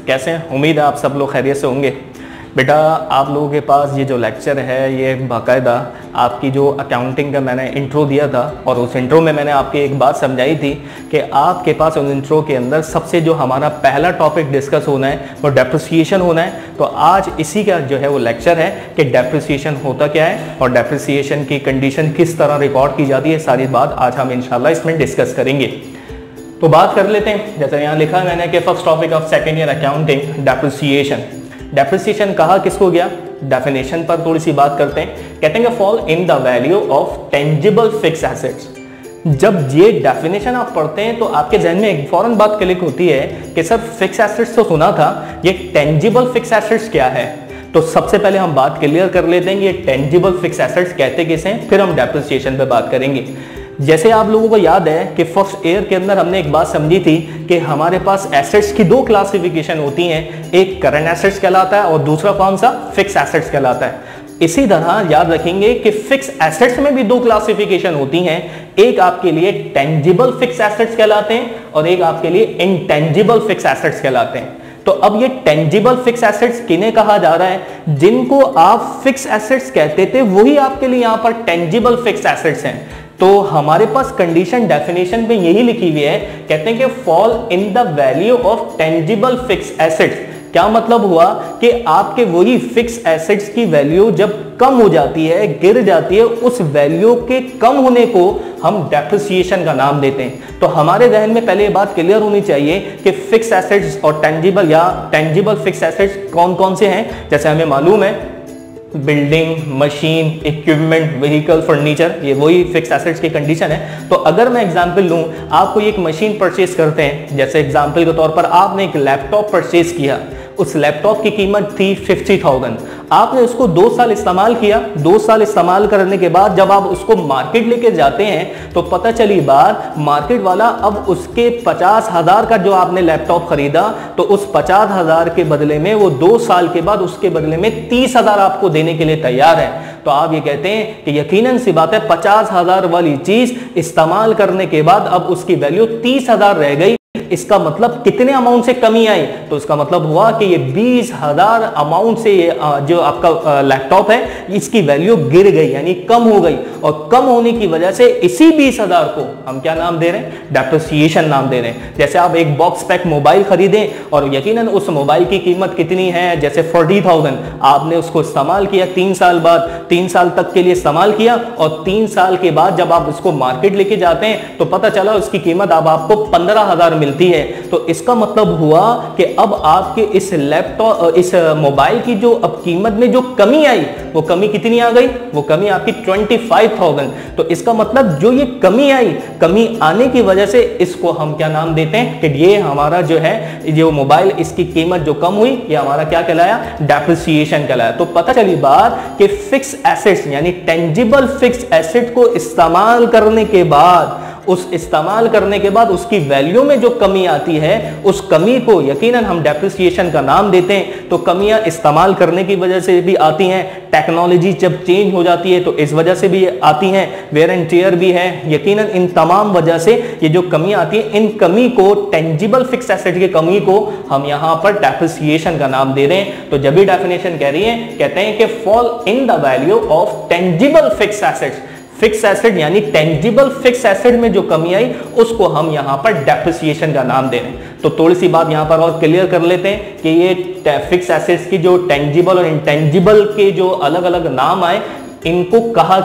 कैसे हैं? उम्मीद है आप सब लोग खैरियत से होंगे। बेटा आप लोगों के पास ये जो लेक्चर है ये बाकायदा आपकी जो अकाउंटिंग का मैंने इंट्रो दिया था और उस इंट्रो में मैंने आपकी एक बात समझाई थी कि आपके पास उस इंट्रो के अंदर सबसे जो हमारा पहला टॉपिक डिस्कस होना है वो डेप्रिसिएशन होना है। तो आज इसी का जो है वो लेक्चर है कि डेप्रिसिएशन होता क्या है और डेप्रिसिएशन की कंडीशन किस तरह रिकॉर्ड की जाती है, सारी बात आज हम इंशाल्लाह इसमें डिस्कस करेंगे। तो बात कर लेते हैं, जैसे यहाँ लिखा मैंने कि first topic of second year accounting depreciation. Depreciation कहा किसको गया, डेफिनेशन पर थोड़ी सी बात करते हैं। कहते हैं fall in the value of tangible fixed assets. जब ये डेफिनेशन आप पढ़ते हैं तो आपके जहन में एक फौरन बात क्लिक होती है कि सर फिक्स एसेट्स तो सुना था, ये टेंजिबल फिक्स एसेट्स क्या है। तो सबसे पहले हम बात क्लियर कर लेते हैं ये टेंजिबल फिक्स एसेट्स कहते किसे हैं, फिर हम डेप्रिसिएशन पे बात करेंगे। जैसे आप लोगों को याद है कि फर्स्ट ईयर के अंदर हमने एक बात समझी थी कि हमारे पास एसेट्स की दो क्लासिफिकेशन होती हैं, एक करंट एसेट्स कहलाता है और दूसरा कौन सा, फिक्स एसेट्स कहलाता है। इसी तरह याद रखेंगे कि फिक्स एसेट्स में भी दो क्लासिफिकेशन होती हैं, एक आपके लिए टेंजिबल फिक्स एसेट्स कहलाते हैं और एक आपके लिए इनटेंजिबल फिक्स एसेट्स कहलाते हैं। तो अब ये टेंजिबल फिक्स एसेट्स किन्हें कहा जा रहा है, जिनको आप फिक्स एसेट्स कहते थे वही आपके लिए यहां पर टेंजिबल फिक्स एसेट्स हैं। तो हमारे पास कंडीशन डेफिनेशन में यही लिखी हुई है, कहते हैं कि fall in the value of tangible fixed assets. क्या मतलब हुआ कि आपके वही फिक्स एसेट्स की वैल्यू जब कम हो जाती है, गिर जाती है, उस वैल्यू के कम होने को हम डेप्रिसिएशन का नाम देते हैं। तो हमारे जहन में पहले ये बात क्लियर होनी चाहिए कि फिक्स एसेट्स और टेंजिबल या टेंजिबल फिक्स एसेट्स कौन कौन से हैं। जैसे हमें मालूम है building, machine, equipment, vehicle, furniture, ये वही फिक्स एसेट्स की कंडीशन है। तो अगर मैं एग्जांपल लूं, आप कोई एक मशीन परचेज करते हैं, जैसे एग्जांपल के तौर पर आपने एक लैपटॉप परचेज किया, उस लैपटॉप की कीमत थी 50,000। आपने उसको 2 साल इस्तेमाल किया, 2 साल इस्तेमाल करने के बाद जब आप उसको मार्केट लेके जाते हैं तो पता चली बात, मार्केट वाला अब उसके 50,000 का जो आपने लैपटॉप खरीदा तो उस 50,000 के बदले में वो 2 साल के बाद उसके बदले में 30,000 आपको देने के लिए तैयार है। तो आप ये कहते हैं कि यकीनन सी बात है 50,000 वाली चीज इस्तेमाल करने के बाद अब उसकी वैल्यू 30,000 रह गई। इसका मतलब कितने अमाउंट से कमी आई, तो इसका मतलब हुआ कि ये 20,000 अमाउंट से ये जो आपका लैपटॉप है इसकी वैल्यू गिर गई, यानी कम हो गई। और कम होने की वजह से इसी 20,000 को हम क्या नाम दे रहे हैं, डेप्रिसिएशन नाम दे रहे हैं। जैसे आप एक बॉक्स पैक मोबाइल खरीदें और यकीनन उस मोबाइल की कीमत कितनी है, जैसे 40,000, आपने उसको इस्तेमाल किया 3 साल बाद, 3 साल तक के लिए इस्तेमाल किया और 3 साल के बाद जब आप उसको मार्केट लेके जाते हैं तो पता चला उसकी कीमत अब आपको 15,000 मिलती है। तो इसका मतलब हुआ कि अब आपके इस लैपटॉप, इस मोबाइल की जो अब कीमत में जो कमी आई, वो कमी कितनी आ गई, वो कमी आपकी 25,000। तो इसका मतलब जो ये कमी आई, कमी आने की वजह से इसको हम क्या नाम देते हैं कि ये हमारा जो है जो मोबाइल, इसकी कीमत जो कम हुई, ये हमारा क्या कहलाया, डेप्रिसिएशन कहलाया। तो पता चली बात कि फिक्स एसेट्स यानी टेंजिबल फिक्स एसेट को इस्तेमाल करने के बाद, उसकी वैल्यू में जो कमी आती है उस कमी को यकीनन हम डेप्रिसिएशन का नाम देते हैं। तो कमियां इस्तेमाल करने की वजह से भी आती हैं, टेक्नोलॉजी जब चेंज हो जाती है तो इस वजह से भी आती हैं, वेयर एंड टियर भी है, यकीनन इन तमाम वजह से ये जो कमी आती है, इन कमी को, टेंजिबल फिक्स एसेट की कमी को हम यहां पर डेप्रिसिएशन का नाम दे रहे हैं। तो जब भी डेफिनेशन कह रही है, कहते हैं कि fall in the value of tangible fixed assets. Fix asset यानी टेंजिबल फिक्स एसेट में जो कमी आई उसको हम यहां पर डेप्रिसिएशन का नाम दे रहे हैं। तो थोड़ी सी बात यहां पर और क्लियर कर लेते हैं कि ये फिक्स एसेट्स की जो टेंजिबल और इनटेंजिबल के जो अलग अलग नाम आए, इनको कहा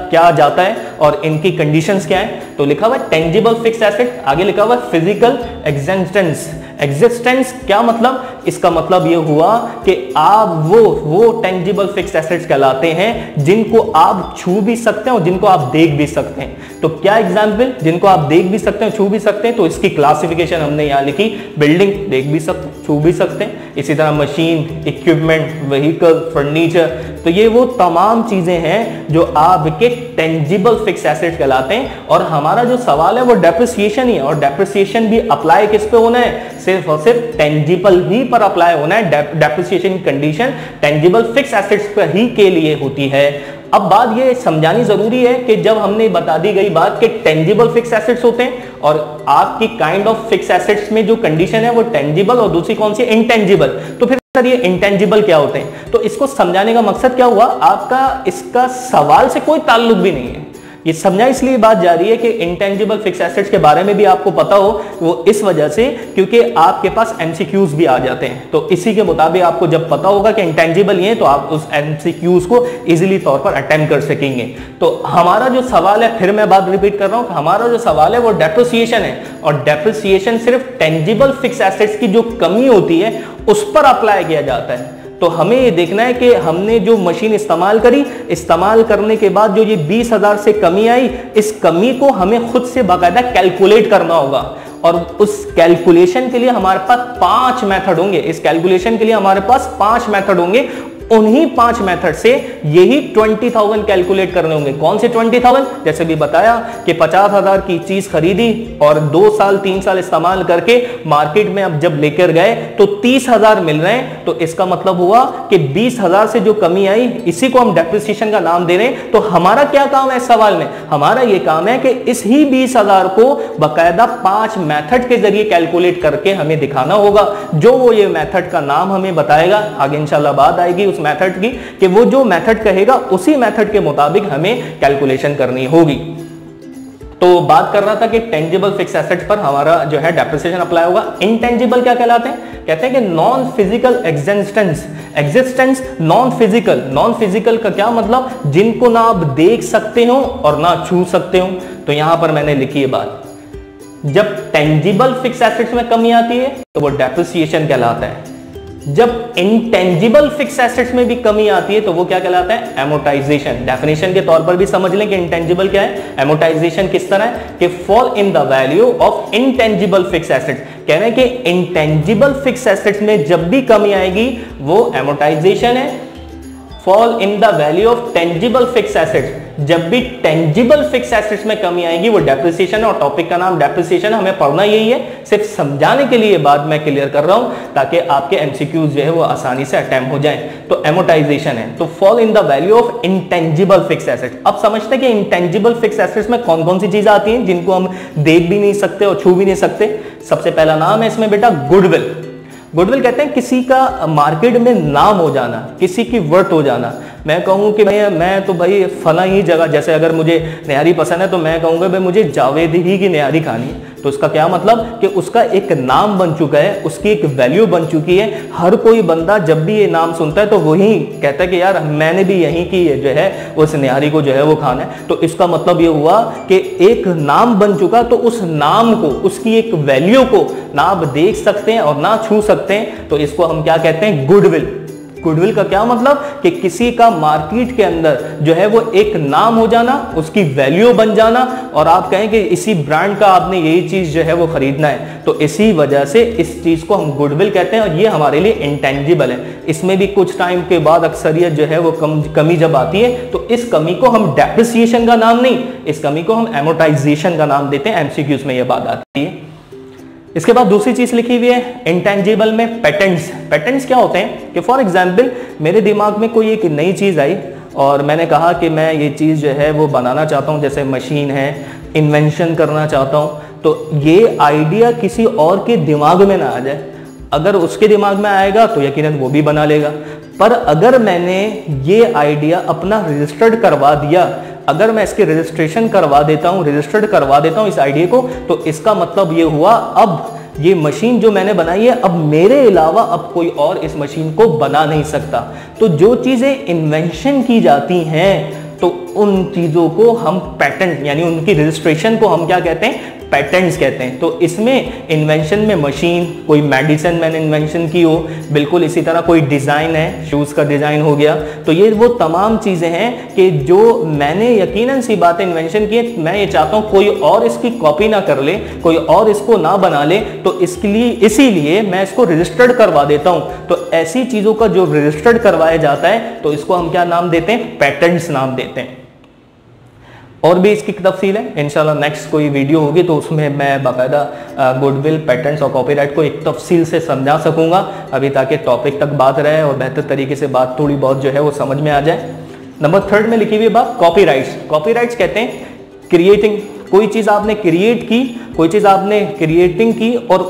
क्या जाता है और इनकी कंडीशंस क्या है। तो लिखा हुआ है टेंजिबल फिक्स एसेट, आगे लिखा हुआ है फिजिकल एग्जिस्टेंस। एग्जिस्टेंस क्या मतलब, इसका मतलब ये हुआ कि आप वो टेंजिबल फिक्स एसेट्स कहलाते हैं जिनको आप छू भी सकते हैं और जिनको आप देख भी सकते हैं। तो क्या एग्जांपल, जिनको आप देख भी सकते हैं, छू भी सकते हैं, तो इसकी क्लासिफिकेशन हमने यहां लिखी, बिल्डिंग देख भी सकते, छू भी सकते हैं, इसी तरह मशीन, इक्विपमेंट, व्हीकल, फर्नीचर। तो ये वो तमाम चीजें हैं जो आपके टेंजिबल फिक्स एसेट्स कहलाते हैं। और हमारा जो सवाल है वो डेप्रिसिएशन ही है, और डेप्रिसिएशन भी अप्लाई किस पे होना है, सिर्फ और सिर्फ टेंजिबल ही पर अप्लाई होना है। Depreciation condition tangible fixed assets पर ही के लिए होती है। अब बात ये समझानी जरूरी है कि जब हमने बता दी गई बात कि टेंजिबल फिक्स एसेट्स होते हैं और आपकी काइंड ऑफ फिक्स एसेट्स में जो कंडीशन है वो टेंजिबल और दूसरी कौन सी इंटेंजिबल, तो फिर सर ये इंटेंजिबल क्या होते हैं? तो इसको समझाने का मकसद क्या हुआ, आपका इसका सवाल से कोई ताल्लुक भी नहीं है। ये समझा इसलिए बात जा रही है कि इंटेंजिबल फिक्स एसेट्स के बारे में भी आपको पता हो, वो इस वजह से क्योंकि आपके पास एमसीक्यूज भी आ जाते हैं। तो इसी के मुताबिक आपको जब पता होगा कि इंटेंजिबल ये है तो आप उस एमसीक्यूज को इजीली तौर पर अटेम्प्ट कर सकेंगे। तो हमारा जो सवाल है, फिर मैं बात रिपीट कर रहा हूं, हमारा जो सवाल है वो डेप्रिसिएशन है, और डेप्रिसिएशन सिर्फ टेंजिबल फिक्स एसेट्स की जो कमी होती है उस पर अप्लाई किया जाता है। तो हमें ये देखना है कि हमने जो मशीन इस्तेमाल करी, इस्तेमाल करने के बाद जो ये 20,000 से कमी आई, इस कमी को हमें खुद से बाकायदा कैलकुलेट करना होगा। और उस कैलकुलेशन के लिए हमारे पास 5 मेथड होंगे। इस कैलकुलेशन के लिए हमारे पास 5 मेथड होंगे। उन्हीं 5 मेथड से यही 20,000 कैलकुलेट करने होंगे। कौन से 20,000? जैसे भी बताया कि 50,000 की चीज खरीदी और 2 साल 3 साल इस्तेमाल करके मार्केट में अब जब लेकर गए तो 30,000 मिल रहे हैं। तो इसका मतलब हुआ कि 20,000 से जो कमी आई, इसी को हम डेप्रिसिएशन का नाम दे रहे हैं। तो हमारा क्या काम है इस सवाल में? हमारा ये काम है कि इस ही 20,000 को बाकायदा 5 मेथड के जरिए कैलकुलेट करके हमें दिखाना होगा। जो वो ये मेथड का नाम हमें बताएगा, आगे इंशाल्लाह बात आएगी उस मेथड की कि वो जो मेथड कहेगा उसी मेथड के मुताबिक हमें कैलकुलेशन करनी होगी। तो बात कर रहा था कि टेंजिबल फिक्स एसेट्स पर हमारा जो है डेप्रिसिएशन अप्लाई होगा। इंटेंजिबल क्या कहलाते हैं? कहते हैं कि non physical existence non physical का क्या मतलब? जिनको ना आप देख सकते हो और ना छू सकते हो। तो यहां पर मैंने लिखी है बात, जब टेंजिबल फिक्स एसेट्स में कमी आती है तो वो डेप्रिसिएशन कहलाता है। जब इंटेंजिबल फिक्स एसेट्स में भी कमी आती है तो वो क्या कहलाता है? एमोटाइजेशन। डेफिनेशन के तौर पर भी समझ लें कि इंटेंजिबल क्या है, एमोटाइजेशन किस तरह है कि fall in the value of intangible fix assets. कह रहे हैं कि इंटेंजिबल फिक्स एसेट्स में जब भी कमी आएगी वो एमोटाइजेशन है। Fall in the value of tangible fixed assets, जब भी टेंजिबल फिक्स एसेट्स में कमी आएगी वो डेप्रिसिएशन। और टॉपिक का नाम डेप्रिसिएशन, हमें पढ़ना यही है। सिर्फ समझाने के लिए बात मैं क्लियर कर रहा हूं ताकि आपके एमसीक्यूज जो है वो आसानी से अटेम्प्ट हो जाएं। तो एमोटाइजेशन है, तो fall in the value of intangible fix assets. अब समझते हैं कि इंटेंजिबल फिक्स एसेट्स में कौन कौन सी चीजें आती हैं जिनको हम देख भी नहीं सकते और छू भी नहीं सकते। सबसे पहला नाम है इसमें बेटा गुडविल। गुडविल कहते हैं किसी का मार्केट में नाम हो जाना, किसी की वर्थ हो जाना। मैं कहूँ कि मैं तो भाई फला ही जगह, जैसे अगर मुझे निहारी पसंद है तो मैं कहूँगा भाई मुझे जावेद ही की निहारी खानी है। तो इसका क्या मतलब कि उसका एक नाम बन चुका है, उसकी एक वैल्यू बन चुकी है। हर कोई बंदा जब भी ये नाम सुनता है तो वही कहता है कि यार मैंने भी यहीं की जो है उस निहारी को जो है वो खाना है। तो इसका मतलब ये हुआ कि एक नाम बन चुका, तो उस नाम को, उसकी एक वैल्यू को ना आप देख सकते हैं और ना छू सकते हैं। तो इसको हम क्या कहते हैं? गुडविल। गुडविल का क्या मतलब कि किसी का मार्केट के अंदर जो है वो एक नाम हो जाना, उसकी वैल्यू बन जाना, और आप कहें कि इसी ब्रांड का आपने यही चीज जो है वो खरीदना है। तो इसी वजह से इस चीज को हम गुडविल कहते हैं और ये हमारे लिए इंटेंजिबल है। इसमें भी कुछ टाइम के बाद अक्सरियत जो है वो कमी जब आती है तो इस कमी को हम डेप्रिसिएशन का नाम नहीं, इस कमी को हम एमोटाइजेशन का नाम देते हैं। एमसीक्यूज में ये बात आती है। इसके बाद दूसरी चीज लिखी हुई है इंटेंजिबल में पेटेंट्स। पेटेंट्स क्या होते हैं कि फॉर एग्जांपल मेरे दिमाग में कोई एक नई चीज आई और मैंने कहा कि मैं ये चीज जो है वो बनाना चाहता हूँ, जैसे मशीन है, इन्वेंशन करना चाहता हूँ। तो ये आइडिया किसी और के दिमाग में ना आ जाए। अगर उसके दिमाग में आएगा तो यकीनन वो भी बना लेगा। पर अगर मैंने ये आइडिया अपना रजिस्टर्ड करवा दिया, अगर मैं इसके रजिस्ट्रेशन करवा देता हूं, रजिस्टर्ड करवा देता हूं इस आइडिया को, तो इसका मतलब ये हुआ अब ये मशीन जो मैंने बनाई है अब मेरे अलावा अब कोई और इस मशीन को बना नहीं सकता। तो जो चीजें इन्वेंशन की जाती हैं तो उन चीजों को हम पेटेंट यानी उनकी रजिस्ट्रेशन को हम क्या कहते हैं? पेटेंट्स कहते हैं। तो इसमें इन्वेंशन में मशीन, कोई मेडिसिन मैंने इन्वेंशन की हो, बिल्कुल इसी तरह कोई डिज़ाइन है, शूज़ का डिज़ाइन हो गया। तो ये वो तमाम चीज़ें हैं कि जो मैंने यकीनन सी बातें इन्वेंशन की है, मैं ये चाहता हूँ कोई और इसकी कॉपी ना कर ले, कोई और इसको ना बना ले। तो इसके लिए इसीलिए मैं इसको रजिस्टर्ड करवा देता हूँ। तो ऐसी चीज़ों का जो रजिस्टर्ड करवाया जाता है तो इसको हम क्या नाम देते हैं? पेटेंट्स नाम देते हैं। और भी इसकी तफसील है, इंशाल्लाह नेक्स्ट कोई वीडियो होगी तो उसमें मैं बाकायदा गुडविल, पेटेंट्स और कॉपीराइट को एक तफसील से समझा सकूंगा, अभी ताकि टॉपिक तक बात रहे और बेहतर तरीके से बात थोड़ी बहुत जो है वो समझ में आ जाए। नंबर थर्ड में लिखी हुई बात कॉपीराइट्स। कॉपीराइट्स कहते हैं क्रिएटिंग, कोई चीज आपने क्रिएट की, कोई चीज आपने क्रिएटिंग की और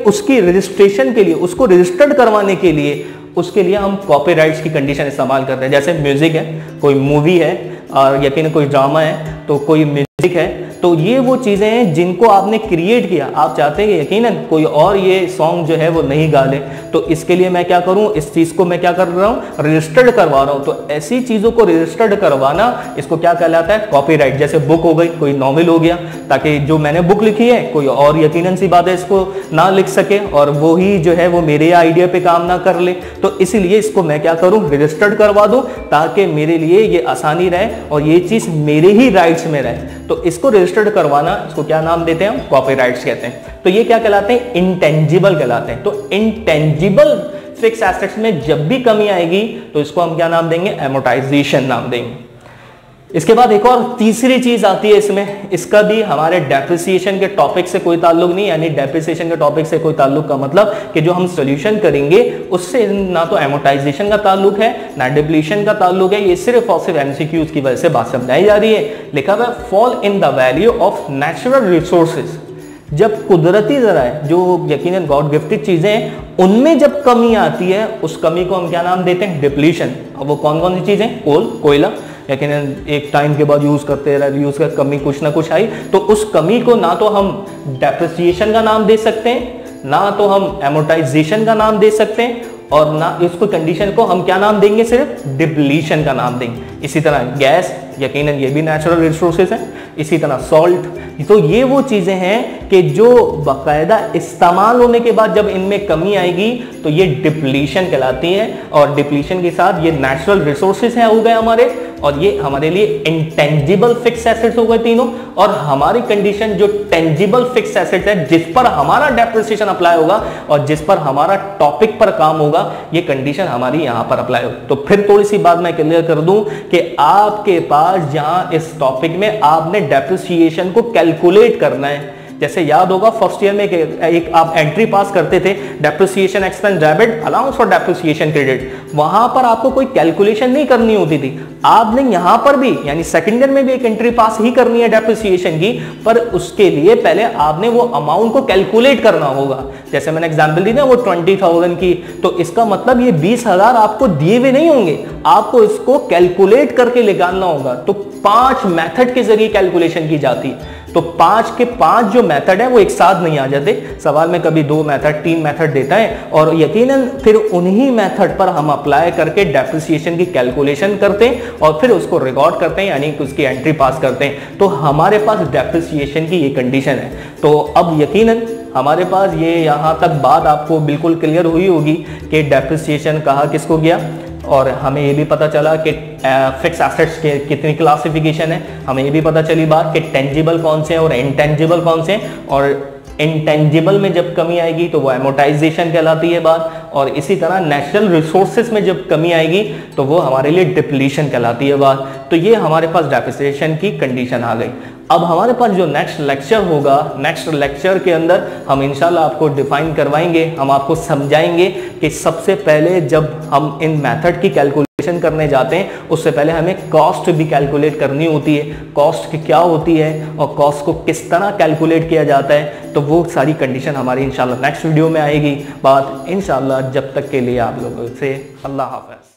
उसकी रजिस्ट्रेशन के लिए, उसको रजिस्टर्ड करवाने के लिए, उसके लिए हम कॉपीराइट्स की कंडीशन इस्तेमाल करते हैं। जैसे म्यूजिक है, कोई मूवी है और यकीन कोई ड्रामा है, तो कोई म्यूजिक है, तो ये वो चीज़ें हैं जिनको आपने क्रिएट किया, आप चाहते हैं कि यकीनन कोई और ये सॉन्ग जो है वो नहीं गा ले, तो इसके लिए मैं क्या करूं, इस चीज़ को मैं क्या कर रहा हूं, रजिस्टर्ड करवा रहा हूं। तो ऐसी चीज़ों को रजिस्टर्ड करवाना, इसको क्या कहलाता है, कॉपीराइट। जैसे बुक हो गई, कोई नॉवेल हो गया, ताकि जो मैंने बुक लिखी है कोई और यकीनन सी बात है इसको ना लिख सके और वो ही जो है वो मेरे आइडिया पे काम ना कर ले, तो इसलिए इसको मैं क्या करूं, रजिस्टर्ड करवा दूं, ताकि मेरे लिए ये आसानी रहे और ये चीज़ मेरे ही राइट्स में रहे। तो इसको रजिस्टर्ड करवाना, इसको क्या नाम देते हैं हम, कॉपीराइट्स कहते हैं। तो ये क्या कहलाते हैं, इंटेंजिबल कहलाते हैं। तो इंटेंजिबल फिक्स एसेट्स में जब भी कमी आएगी तो इसको हम क्या नाम देंगे, एमोर्टाइजेशन नाम देंगे। इसके बाद एक और तीसरी चीज आती है इसमें, इसका भी हमारे डेप्रिसिएशन के टॉपिक से कोई ताल्लुक नहीं, यानी डेप्रिसिएशन के टॉपिक से कोई ताल्लुक का मतलब कि जो हम सॉल्यूशन करेंगे उससे ना तो एमोर्टाइजेशन का ताल्लुक है ना डिप्लीशन का ताल्लुक है, ये सिर्फ और सिर्फ एमसीक्यूज की वजह से बात समझाई जा रही है। लिखा हुआ है fall in the value of natural resources, जब कुदरती ज़राए जो यकीनन गॉड गिफ्टेड चीज़ें हैं उनमें जब कमी आती है, उस कमी को हम क्या नाम देते हैं, डिप्लीशन। अब वो कौन कौन सी चीज़ें, कोल, कोयला, यकीनन एक टाइम के बाद यूज़ करते रहे, यूज़ का कमी कुछ ना कुछ आई, तो उस कमी को ना तो हम डेप्रिसिएशन का नाम दे सकते हैं, ना तो हम एमोर्टाइजेशन का नाम दे सकते हैं, और ना इसको कंडीशन को हम क्या नाम देंगे, सिर्फ डिप्लीशन का नाम देंगे। इसी तरह गैस, यकीनन ये भी नेचुरल रिसोर्सेज है, इसी तरह सॉल्ट, तो ये वो चीज़ें हैं कि जो बाकायदा इस्तेमाल होने के बाद जब इनमें कमी आएगी तो ये डिप्लीशन कहलाती है, और डिप्लीशन के साथ ये नेचुरल रिसोर्सेज हैं हो गए हमारे, और ये हमारे लिए इंटेंजिबल फिक्स एसेट्स हो गए तीनों। और हमारी कंडीशन जो टेंजिबल फिक्स एसेट्स है जिस पर हमारा डेप्रिसिएशन अप्लाई होगा और जिस पर हमारा टॉपिक पर काम होगा, ये कंडीशन हमारी यहां पर अप्लाई होगी। तो फिर थोड़ी सी बात मैं क्लियर कर दूं कि आपके पास जहां इस टॉपिक में आपने डेप्रिसिएशन को कैलकुलेट करना है, जैसे याद होगा फर्स्ट ईयर में एक आप एंट्री पास करते थे, depreciation expense debit allowance for depreciation credit, वहां पर आपको कोई कैलकुलेशन नहीं करनी होती थी। आपने यहां पर भी यानी सेकंड ईयर में भी एक एंट्री पास ही करनी है डेप्रिसिएशन की, पर उसके लिए पहले आपने वो अमाउंट को कैलकुलेट करना होगा। जैसे मैंने एग्जाम्पल दी ना वो 20,000 की, तो इसका मतलब ये 20,000 आपको दिए हुए नहीं होंगे, आपको इसको कैलकुलेट करके निकालना होगा। तो 5 मेथड के जरिए कैलकुलेशन की जाती है, तो 5 के 5 जो मेथड है वो एक साथ नहीं आ जाते, सवाल में कभी 2 मेथड 3 मेथड देता है, और यकीनन फिर उन्हीं मेथड पर हम अप्लाई करके डेप्रिसिएशन की कैलकुलेशन करते हैं और फिर उसको रिकॉर्ड करते हैं, यानी उसकी एंट्री पास करते हैं। तो हमारे पास डेप्रिसिएशन की ये कंडीशन है। तो अब यकीनन हमारे पास ये यहाँ तक बात आपको बिल्कुल क्लियर हुई होगी कि डेप्रिसिएशन कहा किसको गया, और हमें ये भी पता चला कि फिक्स एसेट्स के कितनी क्लासिफिकेशन है, हमें ये भी पता चली बात कि टेंजिबल कौन से हैं और इंटेंजिबल कौन से हैं, और इंटेंजिबल में जब कमी आएगी तो वो एमोर्टाइजेशन कहलाती है बात, और इसी तरह नेचुरल रिसोर्सेज में जब कमी आएगी तो वो हमारे लिए डिप्लीशन कहलाती है बात। तो ये हमारे पास डेप्रिसिएशन की कंडीशन आ गई। अब हमारे पास जो नेक्स्ट लेक्चर होगा, नेक्स्ट लेक्चर के अंदर हम इंशाल्लाह आपको डिफाइन करवाएंगे, हम आपको समझाएंगे कि सबसे पहले जब हम इन मेथड की कैलकुलेशन करने जाते हैं उससे पहले हमें कॉस्ट भी कैलकुलेट करनी होती है, कॉस्ट क्या होती है और कॉस्ट को किस तरह कैलकुलेट किया जाता है। तो वो सारी कंडीशन हमारी इंशाल्लाह नेक्स्ट वीडियो में आएगी बात इंशाल्लाह। जब तक के लिए आप लोगों से अल्लाह हाफ़िज़।